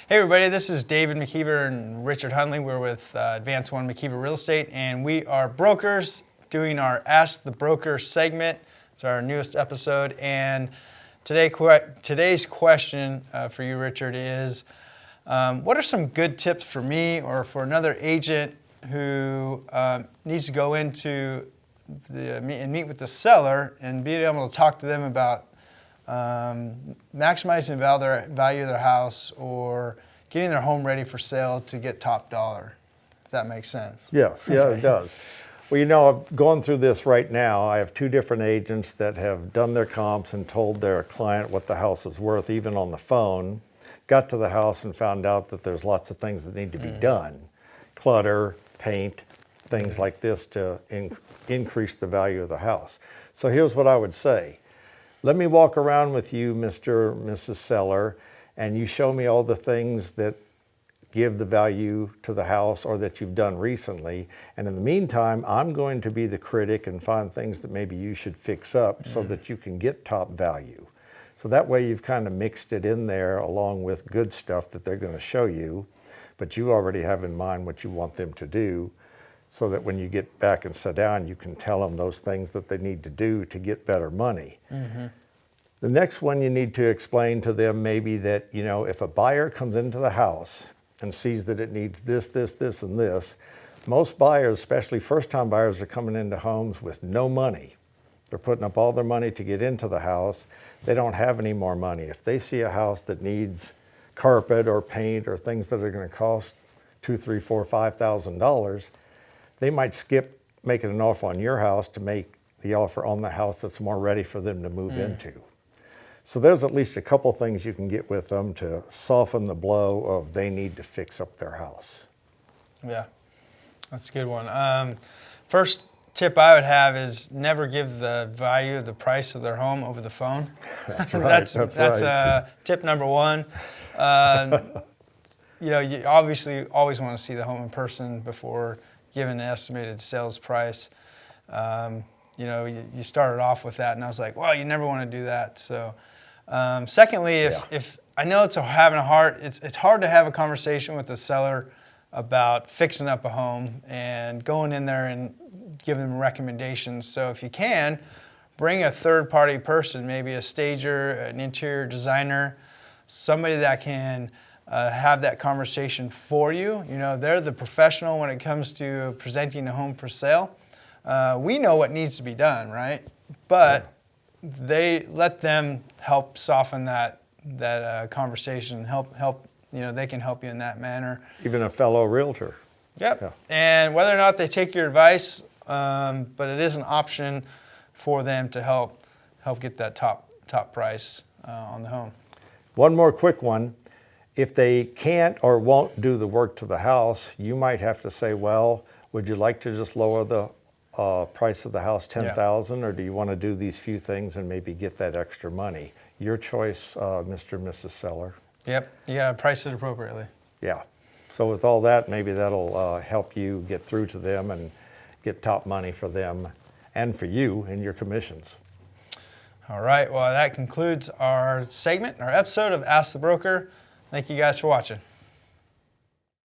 Hey everybody, this is David McKeever and Richard Hundley. We're with Advance One McKeever Real Estate, and we are brokers doing our Ask the Broker segment. It's our newest episode, and today's question for you, Richard, is what are some good tips for me or for another agent who needs to go into and meet with the seller and be able to talk to them about maximizing the value of their house or getting their home ready for sale to get top dollar, if that makes sense. Yes, yeah, it does. Well, I'm going through this right now. I have two different agents that have done their comps and told their client what the house is worth, even on the phone. Got to the house and found out that there's lots of things that need to be done. Clutter, paint, things like this to increase the value of the house. So here's what I would say. Let me walk around with you, Mr. or Mrs. Seller, and you show me all the things that give the value to the house or that you've done recently. And in the meantime, I'm going to be the critic and find things that maybe you should fix up so that you can get top value. So that way you've kind of mixed it in there along with good stuff that they're going to show you, but you already have in mind what you want them to do, so that when you get back and sit down, you can tell them those things that they need to do to get better money. Mm-hmm. The next one, you need to explain to them maybe that, if a buyer comes into the house and sees that it needs this, this, this, and this, most buyers, especially first-time buyers, are coming into homes with no money. They're putting up all their money to get into the house. They don't have any more money. If they see a house that needs carpet or paint or things that are going to cost $2,000, $3,000, $4,000, $5,000, they might skip making an offer on your house to make the offer on the house that's more ready for them to move into. So there's at least a couple things you can get with them to soften the blow of they need to fix up their house. Yeah, that's a good one. First tip I would have is never give the value of the price of their home over the phone. That's right. That's tip number one. You obviously always want to see the home in person before giving an estimated sales price. You started off with that, and I was like, well, you never want to do that. So, secondly, if I know it's hard to have a conversation with the seller about fixing up a home and going in there and giving them recommendations. So if you can, bring a third-party person, maybe a stager, an interior designer, somebody that can have that conversation for you. They're the professional when it comes to presenting a home for sale. We know what needs to be done, right? But they let them help soften that conversation. They can help you in that manner. Even a fellow realtor. Yep. Yeah. And whether or not they take your advice, but it is an option for them to help get that top price on the home. One more quick one. If they can't or won't do the work to the house, you might have to say, well, would you like to just lower the price of the house $10,000, or do you want to do these few things and maybe get that extra money? Your choice, Mr. and Mrs. Seller. Yep, you got to price it appropriately. Yeah. So with all that, maybe that'll help you get through to them and get top money for them and for you in your commissions. All right, well, that concludes our episode of Ask the Broker. Thank you guys for watching.